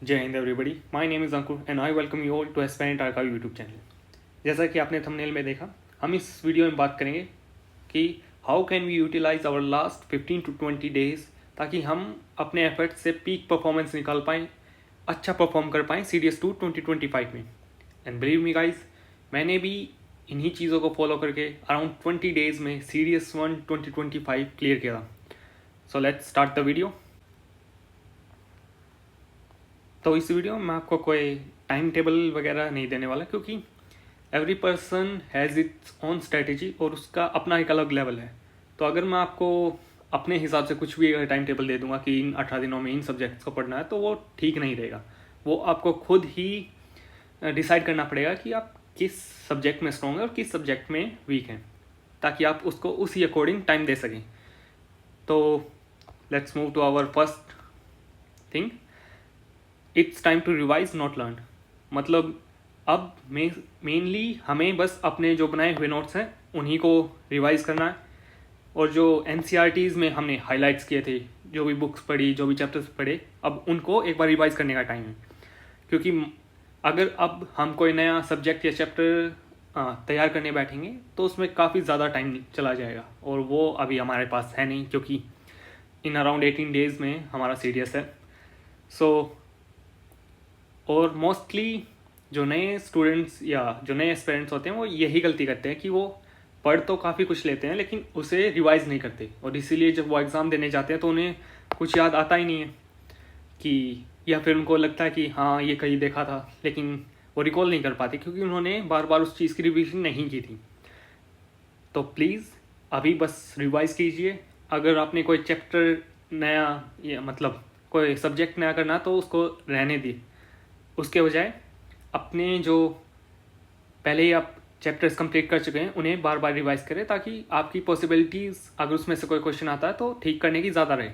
जय हिंद everybody, my name is Ankur and I welcome you all to aspirant archive YouTube channel. जैसा कि आपने थंबनेल में देखा, हम इस वीडियो में बात करेंगे कि how can we utilise our last 15 to 20 days, ताकि हम अपने एफर्ट से पीक परफॉर्मेंस निकाल पाएँ, अच्छा परफॉर्म कर पाएँ CDS2 2025 में। एंड बिलीव मी गाइज, मैंने भी इन्हीं चीज़ों को फॉलो करके अराउंड 20 डेज़ में CDS1 2025 क्लियर किया। So let's start the video. तो इस वीडियो में मैं आपको कोई टाइम टेबल वगैरह नहीं देने वाला, क्योंकि every person has its own strategy और उसका अपना एक अलग लेवल है। तो अगर मैं आपको अपने हिसाब से कुछ भी अगर टाइम टेबल दे दूंगा कि इन 18 दिनों में इन सब्जेक्ट्स को पढ़ना है, तो वो ठीक नहीं रहेगा। वो आपको खुद ही डिसाइड करना पड़ेगा कि आप किस सब्जेक्ट में स्ट्रॉन्ग है और किस सब्जेक्ट में वीक हैं, ताकि आप उसको उसी अकॉर्डिंग टाइम दे सकें। तो let's move to our first thing, it's time to revise not learn. मतलब अब मेनली हमें बस अपने जो बनाए हुए नोट्स हैं उन्हीं को रिवाइज करना है, और जो NCERTs में हमने हाइलाइट्स किए थे, जो भी बुक्स पढ़ी, जो भी चैप्टर्स पढ़े, अब उनको एक बार रिवाइज करने का टाइम है। क्योंकि अगर अब हम कोई नया सब्जेक्ट या चैप्टर तैयार करने बैठेंगे तो उसमें काफ़ी ज़्यादा टाइम चला जाएगा, और वो अभी हमारे पास है नहीं, क्योंकि इन अराउंड 18 डेज़ में हमारा CDS है। सो और मोस्टली जो नए स्टूडेंट्स या जो नए एस्पिरेंट्स होते हैं वो यही गलती करते हैं कि वो पढ़ तो काफ़ी कुछ लेते हैं लेकिन उसे रिवाइज नहीं करते, और इसीलिए जब वो एग्ज़ाम देने जाते हैं तो उन्हें कुछ याद आता ही नहीं है कि, या फिर उनको लगता है कि हाँ ये कहीं देखा था, लेकिन वो रिकॉल नहीं कर पाते क्योंकि उन्होंने बार बार उस चीज़ की रिविजन नहीं की थी। तो प्लीज़ अभी बस रिवाइज कीजिए। अगर आपने कोई चैप्टर नया या मतलब कोई सब्जेक्ट नया करना तो उसको रहने दिए, उसके बजाय अपने जो पहले ही आप चैप्टर्स कंप्लीट कर चुके हैं उन्हें बार बार रिवाइज करें, ताकि आपकी पॉसिबिलिटीज़ अगर उसमें से कोई क्वेश्चन आता है तो ठीक करने की ज़्यादा रहे।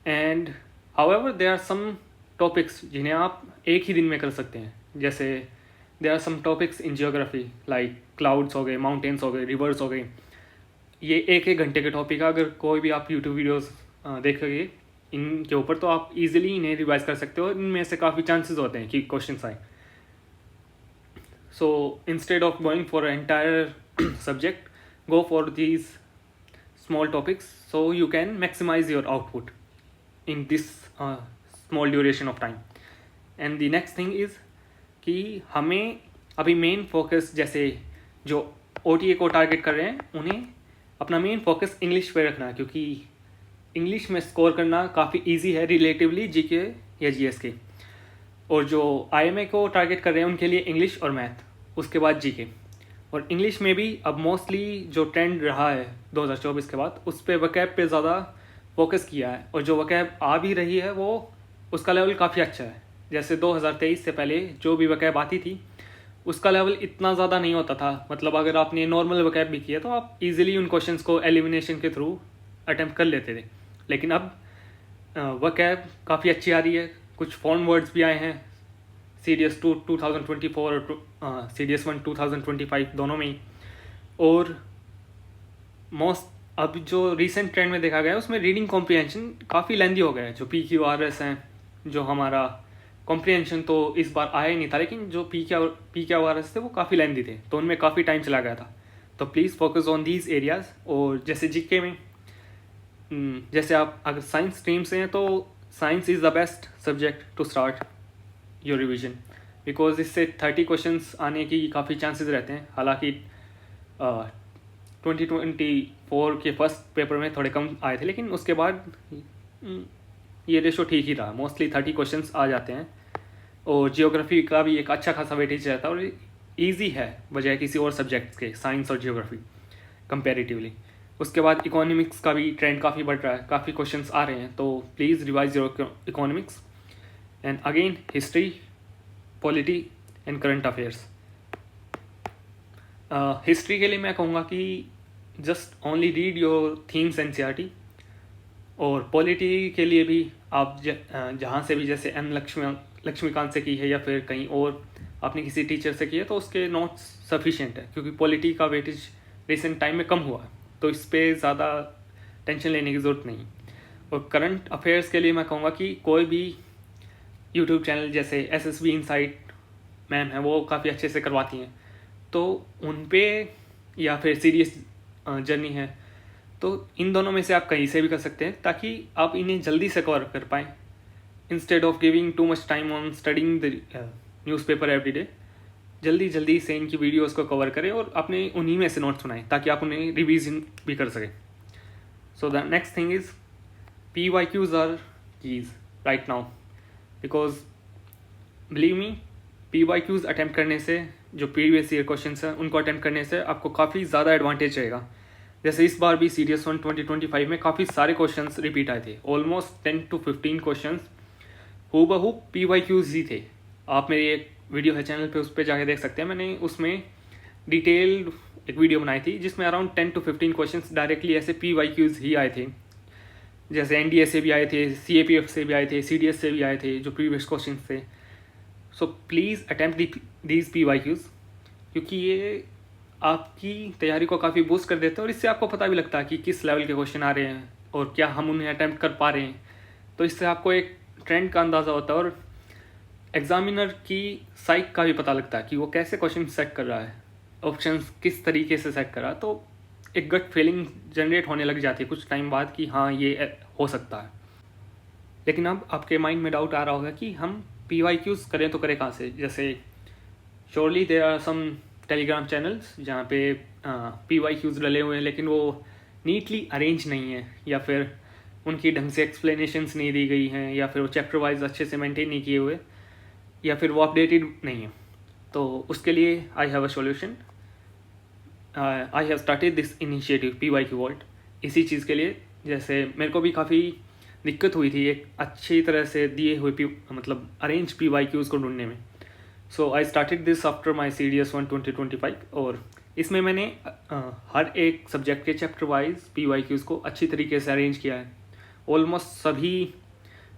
And however there are some topics जिन्हें आप एक ही दिन में कर सकते हैं। जैसे there are some topics in geography like clouds हो गए, माउंटेन्स हो गए, रिवर्स हो गए। ये एक एक घंटे के टॉपिक है। अगर कोई भी आप यूट्यूब वीडियोज़ देखेंगे इनके ऊपर तो आप इजीली इन्हें रिवाइज कर सकते हो। इनमें से काफ़ी चांसेस होते हैं कि क्वेश्चंस आए। So instead of going for entire subject, go for these small topics so you can maximise your output in this small duration of time. And the next thing is कि हमें अभी main focus, जैसे जो OTA को target कर रहे हैं, उन्हें अपना मेन फोकस इंग्लिश पे रखना है, क्योंकि इंग्लिश में स्कोर करना काफ़ी इजी है रिलेटिवली GK या GS के। और जो IMA को टारगेट कर रहे हैं उनके लिए इंग्लिश और मैथ, उसके बाद GK। और इंग्लिश में भी अब मोस्टली जो ट्रेंड रहा है 2024 के बाद, उस पर वकैब पे ज़्यादा फोकस किया है, और जो वकैब आ भी रही है वो उसका लेवल काफ़ी अच्छा है। जैसे 2023 से पहले जो भी वकैब आती थी उसका लेवल इतना ज़्यादा नहीं होता था। मतलब अगर आपने नॉर्मल वकैब भी किया तो आप इजीली उन क्वेश्चंस को एलिमिनेशन के थ्रू अटेम्प्ट कर लेते थे। लेकिन अब वकैब काफ़ी अच्छी आ रही है, कुछ फॉरेन वर्ड्स भी आए हैं CDS2 2024 और CDS1 2025 दोनों में ही। और अब जो रिसेंट ट्रेंड में देखा गया है उसमें रीडिंग कॉम्प्रिहेंशन काफ़ी लेंदी हो गया है। जो PQRS हैं, जो हमारा कॉम्प्रिहेंशन तो इस बार आया ही नहीं था, लेकिन जो PQRS थे वो काफ़ी लेंदी थे, तो उनमें काफ़ी टाइम चला गया था। तो please focus on these areas. और जैसे GK में जैसे आप अगर साइंस स्ट्रीम से हैं तो science is the best subject to start your revision, because इससे 30 क्वेश्चंस आने की काफ़ी चांसेस रहते हैं। हालांकि 2024 के फर्स्ट पेपर में थोड़े कम आए थे, लेकिन उसके बाद ये रेशो ठीक ही रहा, मोस्टली 30 क्वेश्चंस आ जाते हैं। और जियोग्राफी का भी एक अच्छा खासा वेटेज रहता है, और ईजी है बजाय किसी और सब्जेक्ट्स के, साइंस और जियोग्राफी कंपेरेटिवली। उसके बाद इकोनॉमिक्स का भी ट्रेंड काफ़ी बढ़ रहा है, काफ़ी क्वेश्चंस आ रहे हैं, तो please revise your economics. And again history, polity and current affairs. History के लिए मैं कहूँगा कि just only read your themes NCERT। और पॉलिटी के लिए भी आप जहाँ से भी, जैसे लक्ष्मीकांत से की है या फिर कहीं और आपने किसी टीचर से की है, तो उसके नोट्स सफिशिएंट है, क्योंकि पॉलिटी का वेटेज रिसेंट टाइम में कम हुआ है, तो इस पर ज़्यादा टेंशन लेने की ज़रूरत नहीं। और करंट अफेयर्स के लिए मैं कहूँगा कि कोई भी यूट्यूब चैनल जैसे SSB इनसाइट मैम है, वो काफ़ी अच्छे से करवाती हैं, तो उन पे या फिर सीरियस जर्नी है, तो इन दोनों में से आप कहीं से भी कर सकते हैं ताकि आप इन्हें जल्दी से कवर कर पाएँ, instead of giving too much time on studying the newspaper every day. जल्दी जल्दी से इनकी वीडियोस को कवर करें और अपने उन्हीं में से नोट्स बनाएं ताकि आप उन्हें रिवीजन भी कर सकें। So the next thing is PYQs are keys right now, because believe me, PYQs attempt करने से, जो प्रीवियस ईयर क्वेश्चन हैं उनको अटैम्प्ट करने से आपको काफ़ी ज़्यादा एडवांटेज रहेगा। जैसे इस बार भी सीरीज 1 2025 में काफ़ी सारे क्वेश्चंस रिपीट आए थे, ऑलमोस्ट 10 to 15 क्वेश्चंस हूबहू PYQs ही थे। आप मेरी एक वीडियो है चैनल पे, उस पर जाके देख सकते हैं, मैंने उसमें डिटेल्ड एक वीडियो बनाई थी जिसमें अराउंड 10 to 15 क्वेश्चंस डायरेक्टली ऐसे PYQs ही आए थे। जैसे NDA से भी आए थे, CAPF से भी आए थे, CDS से भी आए थे, जो प्रीवियस क्वेश्चन थे। So please attempt these PYQs, क्योंकि ये आपकी तैयारी को काफ़ी बूस्ट कर देते हैं और इससे आपको पता भी लगता है कि किस लेवल के क्वेश्चन आ रहे हैं और क्या हम उन्हें अटैम्प्ट कर पा रहे हैं। तो इससे आपको एक ट्रेंड का अंदाज़ा होता है और एग्जामिनर की साइक का भी पता लगता है कि वो कैसे क्वेश्चन सेट कर रहा है, ऑप्शंस किस तरीके से सेट कर रहा है। तो एक गट फीलिंग जनरेट होने लग जाती है कुछ टाइम बाद कि हाँ ये हो सकता है। लेकिन अब आपके माइंड में डाउट आ रहा होगा कि हम PYQs करें तो करें कहाँ से। जैसे surely there are some Telegram channels जहाँ पे PYQs डले हुए हैं, लेकिन वो नीटली अरेंज नहीं है, या फिर उनकी ढंग से एक्सप्लेनेशंस नहीं दी गई हैं, या फिर वो चैप्टर वाइज अच्छे से मेंटेन नहीं किए हुए, या फिर वो अपडेटेड नहीं है। तो उसके लिए I have a solution. I have started this initiative PYQ vault इसी चीज़ के लिए। जैसे मेरे को भी काफ़ी दिक्कत हुई थी एक अच्छी तरह से दिए हुए मतलब अरेंज PYQs को ढूंढने में। So I started this after my CDS 1 2025, और इसमें मैंने हर एक सब्जेक्ट के चैप्टर वाइज PYQs को अच्छी तरीके से अरेंज किया है। ऑलमोस्ट सभी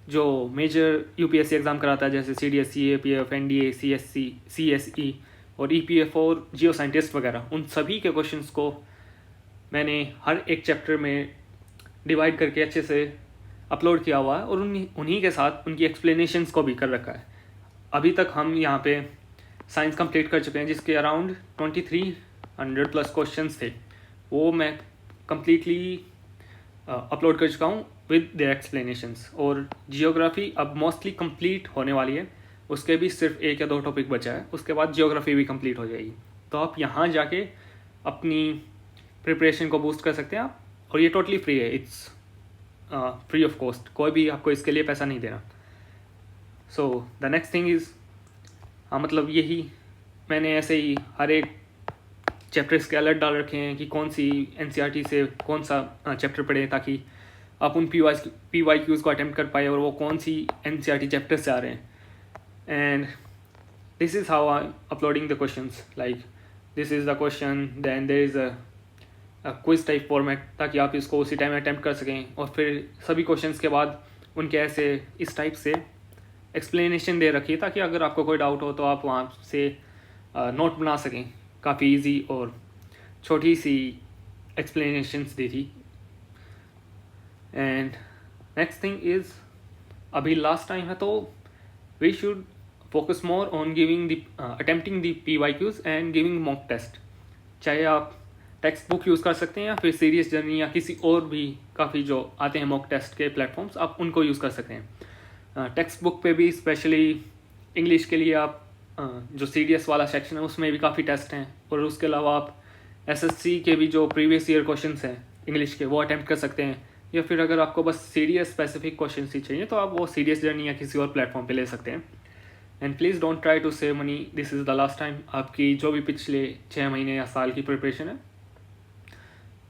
जो मेजर UPSC एग्ज़ाम कराता है, जैसे CDS, CAPF, NDA, CSC, CSE और EPF और जियो साइंटिस्ट वगैरह, उन सभी के क्वेश्चंस को मैंने हर एक चैप्टर में डिवाइड करके अच्छे से अपलोड किया हुआ है और उन्हीं के साथ उनकी एक्सप्लेनेशंस को भी कर रखा है। अभी तक हम यहाँ पे साइंस कंप्लीट कर चुके हैं, जिसके अराउंड 2300 प्लस क्वेश्चंस थे, वो मैं कम्प्लीटली अपलोड कर चुका हूँ विद देयर एक्सप्लेनेशंस। और जियोग्राफी अब मोस्टली कंप्लीट होने वाली है, उसके भी सिर्फ 1 या 2 टॉपिक बचा है, उसके बाद जियोग्राफी भी कंप्लीट हो जाएगी। तो आप यहाँ जाके अपनी प्रिपरेशन को बूस्ट कर सकते हैं आप, और ये टोटली फ्री है, इट्स फ्री ऑफ कॉस्ट, कोई भी आपको इसके लिए पैसा नहीं देना। सो द नेक्स्ट थिंग इज़, मतलब यही मैंने ऐसे ही हर एक चैप्टर्स के अलर्ट डाल रखे हैं कि कौन सी NCERT से कौन सा चैप्टर पढ़े, ताकि आप उन PYQs को अटैम्प्ट कर पाए और वो कौन सी NCERT चैप्टर से आ रहे हैं। And this is how I uploading the questions, like this is the question, then there is a quiz type format, ताकि आप इसको उसी टाइम अटैम्प्ट कर सकें। और फिर सभी क्वेश्चंस के बाद उनके ऐसे इस टाइप से एक्सप्लेनेशन दे रखी है, ताकि अगर आपको कोई डाउट हो तो आप वहाँ से नोट बना सकें। काफ़ी इजी और छोटी सी एक्सप्लेनेशंस दी थी। एंड नेक्स्ट थिंग इज़, अभी लास्ट टाइम है तो we should focus more on giving the attempting the PYQs and giving mock test. चाहे आप टेक्स्ट बुक यूज़ कर सकते हैं या फिर सीरियस जर्नी या किसी और भी काफ़ी जो आते हैं मॉक टेस्ट के प्लेटफॉर्म्स, आप उनको यूज़ कर सकते हैं। टेक्स्ट बुक पे भी स्पेशली इंग्लिश के लिए आप जो CDS वाला सेक्शन है उसमें भी काफ़ी टेस्ट हैं, और उसके अलावा आप SSC के भी जो प्रीवियस ईयर क्वेश्चंस हैं इंग्लिश के, वो अटैम्प्ट कर सकते हैं। या फिर अगर आपको बस CDS स्पेसिफिक क्वेश्चन ही चाहिए तो आप वो सीरियस जर्नी या किसी और प्लेटफॉर्म पे ले सकते हैं। And please don't try to save money, this is the last time. आपकी जो भी पिछले 6 महीने या साल की प्रिपरेशन है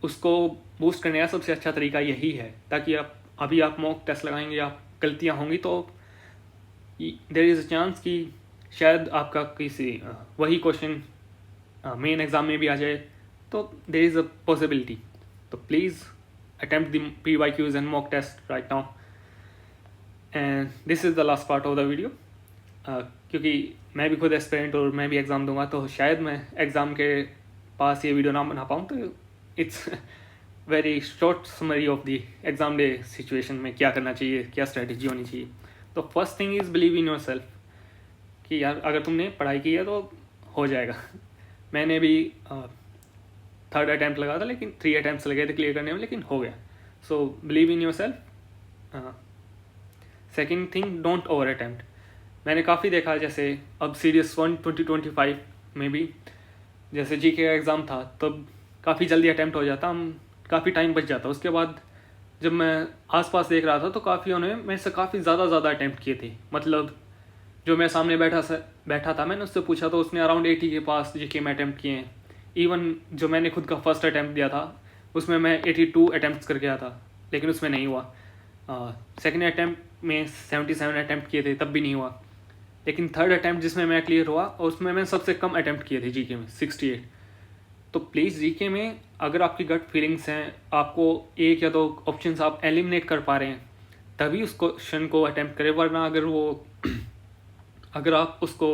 उसको बूस्ट करने का सबसे अच्छा तरीका यही है, ताकि आप मॉक टेस्ट लगाएंगे या गलतियाँ होंगी तो देयर इज़ अ चांस कि शायद आपका किसी वही क्वेश्चन मेन एग्ज़ाम में भी आ जाए, तो देयर इज़ अ पॉसिबिलिटी। तो please attempt the PYQs and mock test right now, and this is the last part of the video। क्योंकि मैं भी खुद एस्पिरेंट और मैं भी एग्ज़ाम दूंगा, तो शायद मैं एग्ज़ाम के पास ये वीडियो ना बना पाऊँ, तो it's very short summary of the exam day situation में क्या करना चाहिए, क्या स्ट्रेटजी होनी चाहिए। तो first thing is believe in your self कि यार अगर तुमने पढ़ाई की है तो हो जाएगा। मैंने भी 3rd अटैम्प्ट लगा था, लेकिन 3 अटैम्प्ट्स लगे थे क्लियर करने में, लेकिन हो गया। So believe in your self. Second thing, don't over attempt. मैंने काफ़ी देखा, जैसे अब सीरीज 1 2025 में भी जैसे जीके का एग्ज़ाम था तब काफ़ी जल्दी अटैम्प्ट हो जाता, हम काफ़ी टाइम बच जाता। उसके बाद जब मैं आसपास देख रहा था तो काफ़ी उन्होंने मेरे से काफ़ी ज़्यादा अटैम्प्ट किए थे। मतलब जो मेरे सामने बैठा था, मैंने उससे पूछा तो उसने अराउंड 80 के पास जीके में अटैम्प्ट किए हैं। इवन जो मैंने खुद का फर्स्ट अटैम्प्ट दिया था उसमें मैं 82 अटैम्प्ट्स करके आया था, लेकिन उसमें नहीं हुआ। सेकेंड अटैम्प्ट में 77 अटैम्प्ट किए थे, तब भी नहीं हुआ। लेकिन 3rd अटैम्प्ट जिसमें मैं क्लियर हुआ और उसमें मैं सबसे कम अटैम्प्ट किए थे जीके में, 68। तो प्लीज़ जीके में अगर आपकी गट फीलिंग्स हैं, आपको 1 या 2 ऑप्शंस आप एलिमिनेट कर पा रहे हैं, तभी उस क्वेश्चन को अटैम्प्ट करें। वरना अगर आप उसको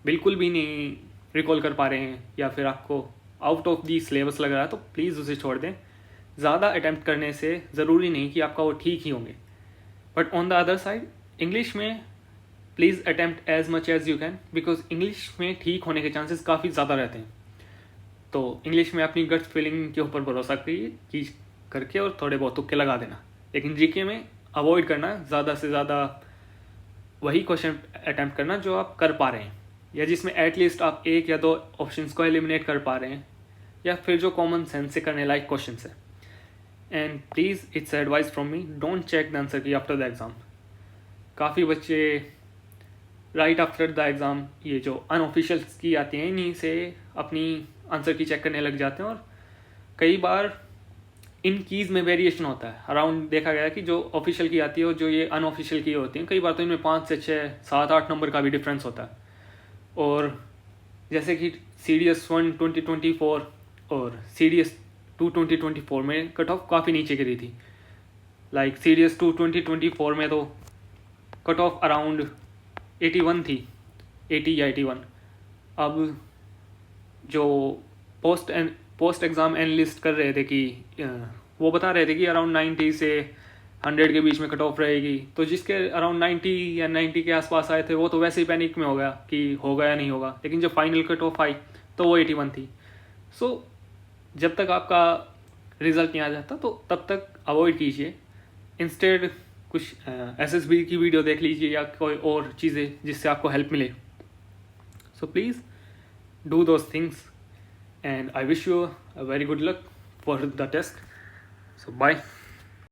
बिल्कुल भी नहीं रिकॉल कर पा रहे हैं या फिर आपको आउट ऑफ दी सिलेबस लग रहा है तो प्लीज़ उसे छोड़ दें। ज़्यादा अटैम्प्ट करने से ज़रूरी नहीं कि आपका वो ठीक ही होंगे। But on the other side, English में please attempt as much as you can, because English में ठीक होने के चांसेस काफ़ी ज़्यादा रहते हैं। तो इंग्लिश में अपनी गट फीलिंग के ऊपर भरोसा की करके और थोड़े बहुत तुक्के लगा देना। लेकिन जीके में अवॉइड करना, ज़्यादा से ज़्यादा वही क्वेश्चन अटैम्प्ट करना जो आप कर पा रहे हैं, या जिसमें एटलीस्ट आप 1 या 2 ऑप्शंस को एलिमिनेट कर पा रहे हैं, या फिर जो कॉमन सेंस से करने लायक क्वेश्चन है। And please, it's advice from me, don't check the answer key after the exam. काफ़ी बच्चे राइट आफ्टर द एग्ज़ाम ये जो अनऑफिशियल्स की आती हैं इन्हीं से अपनी आंसर की चेक करने लग जाते हैं, और कई बार इन कीज़ में वेरिएशन होता है। अराउंड देखा गया कि जो ऑफिशियल की आती है और जो ये अनऑफिशियल की होती हैं, कई बार तो इनमें 5 से 6 7 8 नंबर का भी डिफरेंस होता है। और जैसे कि सीडीएस 1 2024 और सीडीएस 2 2024 में कट ऑफ काफ़ी नीचे गिरी थी। लाइक सीडीएस 2 2024 में तो कट ऑफ अराउंड 81 थी, 80 या 81। अब जो पोस्ट एग्ज़ाम एनालिस्ट कर रहे थे कि वो बता रहे थे कि अराउंड 90 से 100 के बीच में कट ऑफ रहेगी। तो जिसके अराउंड 90 या 90 के आसपास आए थे वो तो वैसे ही पैनिक में हो गया कि होगा या नहीं होगा। लेकिन जब फाइनल कट ऑफ आई तो वो 81 थी। सो जब तक आपका रिज़ल्ट नहीं आ जाता तो तब तक अवॉइड कीजिए। इंस्टेड कुछ एसएसबी की वीडियो देख लीजिए या कोई और चीज़ें जिससे आपको हेल्प मिले। So please do those things and I wish you a very good luck for the test. So bye.